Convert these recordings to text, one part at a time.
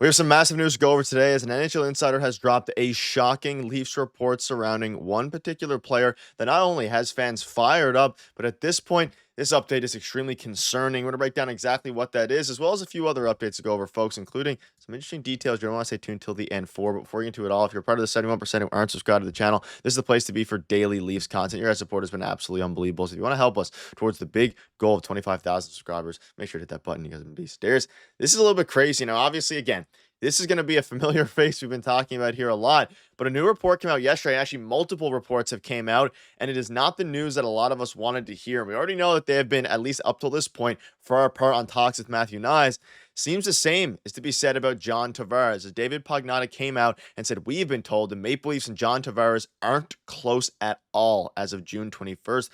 We have some massive news to go over today as an NHL insider has dropped a shocking Leafs report surrounding one particular player that not only has fans fired up, but at this point, this update is extremely concerning. We're going to break down exactly what that is, as well as a few other updates to go over, folks, including some interesting details you're going to want to stay tuned till the end for. But before we get into it all, if you're part of the 71% who aren't subscribed to the channel, this is the place to be for daily Leafs content. Your guys' support has been absolutely unbelievable. So if you want to help us towards the big goal of 25,000 subscribers, make sure to hit that button. You guys have been beasts. Darius, this is a little bit crazy. Now, obviously, again, this is going to be a familiar face we've been talking about here a lot, but a new report came out yesterday. Actually, multiple reports have came out, and it is not the news that a lot of us wanted to hear. We already know that they have been, at least up till this point, far apart on talks with Matthew Nyes. Seems the same is to be said about John Tavares, as David Pagnotta came out and said, we've been told the Maple Leafs and John Tavares aren't close at all as of June 21st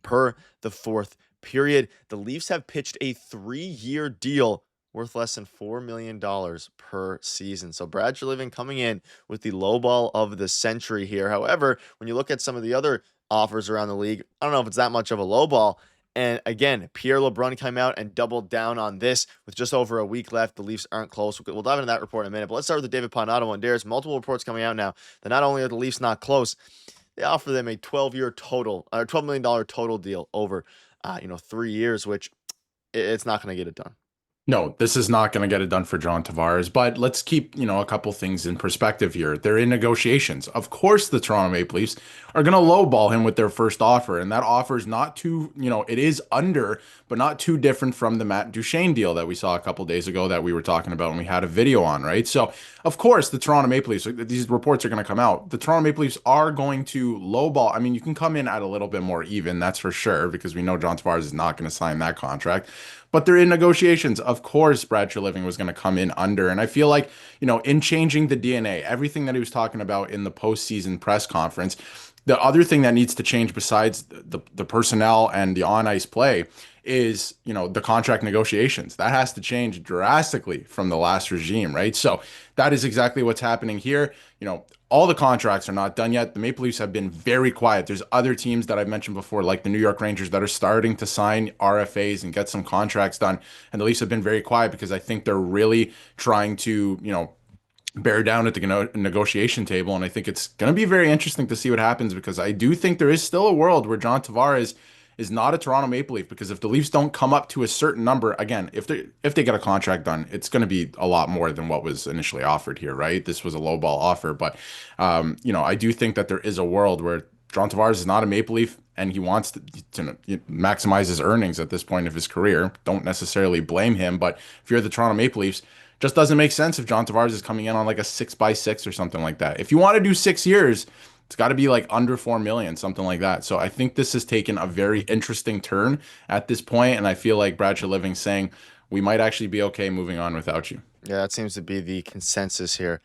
per the fourth period. The Leafs have pitched a 3-year deal worth less than $4 million per season. So Brad Treliving coming in with the low ball of the century here. However, when you look at some of the other offers around the league, I don't know if it's that much of a low ball. And again, Pierre LeBrun came out and doubled down on this with just over a week left. The Leafs aren't close. We'll dive into that report in a minute. But let's start with the David Pagnotta one. There's multiple reports coming out now that not only are the Leafs not close, they offer them a 12-year total, or $12 million total deal over, 3 years, which it's not going to get it done. No, this is not going to get it done for John Tavares, but let's keep, a couple things in perspective here. They're in negotiations. Of course, the Toronto Maple Leafs are going to lowball him with their first offer, and that offer is not too, it is under, but not too different from the Matt Duchene deal that we saw a couple days ago that we were talking about and we had a video on, right? So, of course, the Toronto Maple Leafs, these reports are going to come out. The Toronto Maple Leafs are going to lowball. I mean, you can come in at a little bit more even, that's for sure, because we know John Tavares is not going to sign that contract. But they're in negotiations. Of course, Brad Treliving was going to come in under. And I feel like, in changing the DNA, everything that he was talking about in the postseason press conference, the other thing that needs to change besides the personnel and the on-ice play is, the contract negotiations. That has to change drastically from the last regime, right? So that is exactly what's happening here. All the contracts are not done yet. The Maple Leafs have been very quiet. There's other teams that I've mentioned before, like the New York Rangers, that are starting to sign RFAs and get some contracts done. And the Leafs have been very quiet because I think they're really trying to, bear down at the negotiation table. And I think it's going to be very interesting to see what happens because I do think there is still a world where John Tavares is not a Toronto Maple Leaf, because if the Leafs don't come up to a certain number, again, if they get a contract done, it's going to be a lot more than what was initially offered here, right? This was a low ball offer, but I do think that there is a world where John Tavares is not a Maple Leaf and he wants to maximize his earnings at this point of his career. Don't necessarily blame him, but if you're the Toronto Maple Leafs, just doesn't make sense if John Tavares is coming in on like a 6x6 or something like that. If you want to do 6 years, it's got to be like under 4 million, something like that. So I think this has taken a very interesting turn at this point, and I feel like Brad Treliving saying we might actually be okay moving on without you. Yeah, that seems to be the consensus here.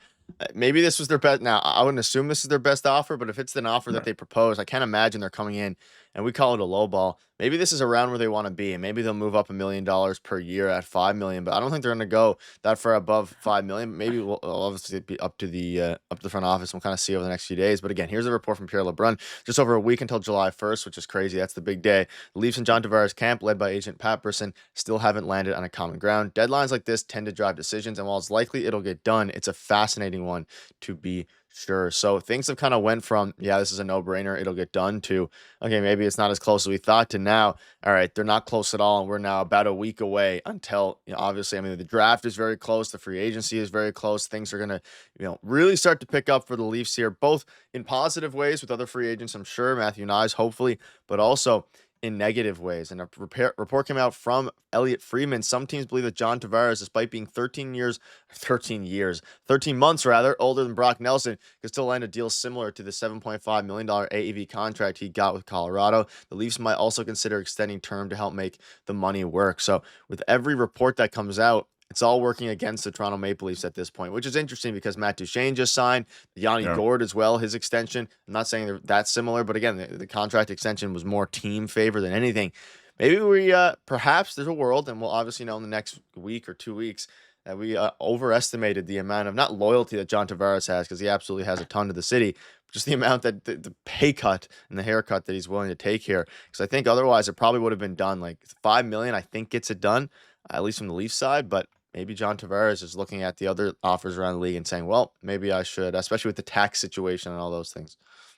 Maybe this was their best. Now, I wouldn't assume this is their best offer, but if it's an offer that Right. they propose, I can't imagine they're coming in and we call it a low ball. Maybe this is around where they want to be, and maybe they'll move up $1 million per year at 5 million. But I don't think they're going to go that far above 5 million. Maybe we'll obviously be up to the front office. We'll kind of see over the next few days. But again, here's a report from Pierre LeBrun. Just over a week until July 1st, which is crazy. That's the big day. The Leafs and John Tavares camp, led by agent Pat Burson, still haven't landed on a common ground. Deadlines like this tend to drive decisions, and while it's likely it'll get done, it's a fascinating one to be sure. So things have kind of went from, yeah, this is a no-brainer, it'll get done, to, okay, maybe it's not as close as we thought, to now, all right, they're not close at all, and we're now about a week away until, obviously, I mean, the draft is very close, the free agency is very close. Things are going to, really start to pick up for the Leafs here, both in positive ways with other free agents, I'm sure, Matthew Nyes, hopefully, but also in negative ways. And a report came out from Elliot Friedman. Some teams believe that John Tavares, despite being 13 months rather, older than Brock Nelson, could still land a deal similar to the $7.5 million AAV contract he got with Colorado. The Leafs might also consider extending term to help make the money work. So with every report that comes out, it's all working against the Toronto Maple Leafs at this point, which is interesting because Matt Duchene just signed, Yanni Yeah. Gord as well, his extension. I'm not saying they're that similar, but again, the contract extension was more team favor than anything. Maybe perhaps there's a world, and we'll obviously know in the next week or 2 weeks, that we overestimated the amount of, not loyalty that John Tavares has, because he absolutely has a ton to the city, but just the amount that the pay cut and the haircut that he's willing to take here. Because I think otherwise it probably would have been done. Like 5 million, I think, gets it done, at least from the Leafs side, but maybe John Tavares is looking at the other offers around the league and saying, well, maybe I should, especially with the tax situation and all those things.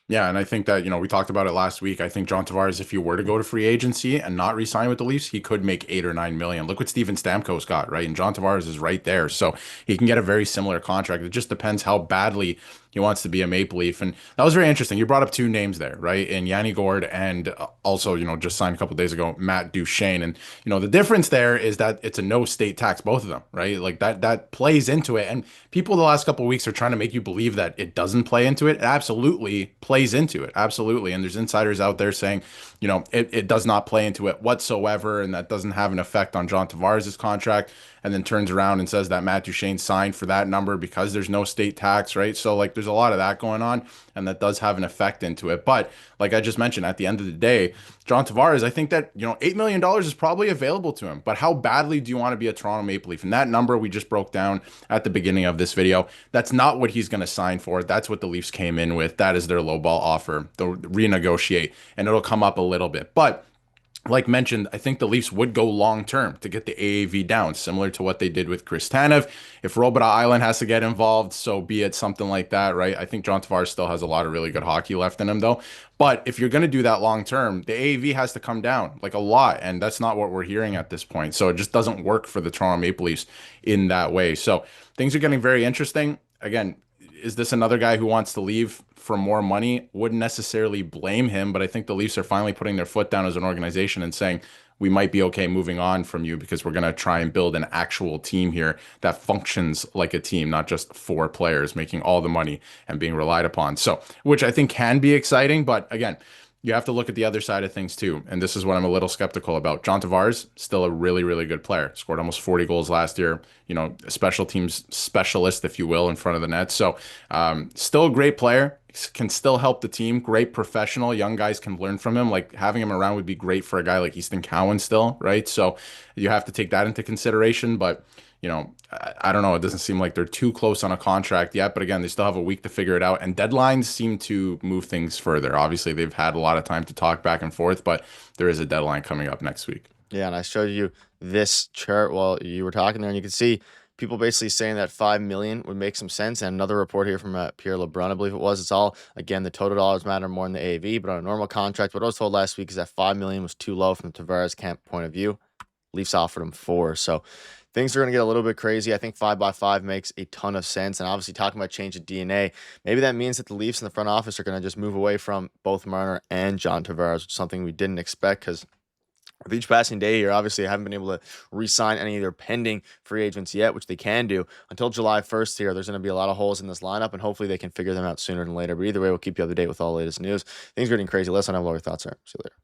Yeah, and I think that, we talked about it last week. I think John Tavares, if he were to go to free agency and not re-sign with the Leafs, he could make 8 or 9 million. Look what Steven Stamkos got, right? And John Tavares is right there. So he can get a very similar contract. It just depends how badly he wants to be a Maple Leaf. And that was very interesting. You brought up two names there, right? And Yanni Gord and also, just signed a couple days ago, Matt Duchene. And, the difference there is that it's a no state tax, both of them, right? Like that plays into it. And people the last couple of weeks are trying to make you believe that it doesn't play into it. It absolutely plays into it. Absolutely. And there's insiders out there saying, it does not play into it whatsoever. And that doesn't have an effect on John Tavares' contract. And then turns around and says that Matt Duchene signed for that number because there's no state tax, right? So like there's a lot of that going on, and that does have an effect into it. But like I just mentioned, at the end of the day, John Tavares, I think that, $8 million is probably available to him. But how badly do you want to be a Toronto Maple Leaf? And that number we just broke down at the beginning of this video, that's not what he's going to sign for. That's what the Leafs came in with. That is their lowball offer. They'll renegotiate, and it'll come up a little bit. But like mentioned, I think the Leafs would go long term to get the AAV down, similar to what they did with Chris Tanev. If Robidas Island has to get involved, so be it, something like that, right? I think John Tavares still has a lot of really good hockey left in him, though. But if you're going to do that long term, the AAV has to come down like a lot, and that's not what we're hearing at this point. So it just doesn't work for the Toronto Maple Leafs in that way. So things are getting very interesting. Again, is this another guy who wants to leave for more money? Wouldn't necessarily blame him, but I think the Leafs are finally putting their foot down as an organization and saying, we might be okay moving on from you because we're going to try and build an actual team here that functions like a team, not just four players making all the money and being relied upon. So, which I think can be exciting, but again, you have to look at the other side of things too. And this is what I'm a little skeptical about. John Tavares, still a really, really good player. Scored almost 40 goals last year, a special teams specialist, if you will, in front of the net. So still a great player, can still help the team. Great professional. Young guys can learn from him. Like having him around would be great for a guy like Easton Cowan still, right? So you have to take that into consideration. But I don't know. It doesn't seem like they're too close on a contract yet. But again, they still have a week to figure it out. And deadlines seem to move things further. Obviously, they've had a lot of time to talk back and forth, but there is a deadline coming up next week. Yeah, and I showed you this chart while you were talking there, and you can see people basically saying that 5 million would make some sense. And another report here from Pierre LeBrun, I believe it was. It's all, again, the total dollars matter more than the AV, but on a normal contract, what I was told last week is that 5 million was too low from the Tavares camp point of view. Leafs offered him 4, so things are going to get a little bit crazy. I think 5x5 makes a ton of sense. And obviously, talking about change of DNA, maybe that means that the Leafs in the front office are going to just move away from both Marner and John Tavares, which is something we didn't expect because with each passing day here, obviously, I haven't been able to re-sign any of their pending free agents yet, which they can do until July 1st here. There's going to be a lot of holes in this lineup, and hopefully they can figure them out sooner than later. But either way, we'll keep you up to date with all the latest news. Things are getting crazy. Let us know what your thoughts are. See you later.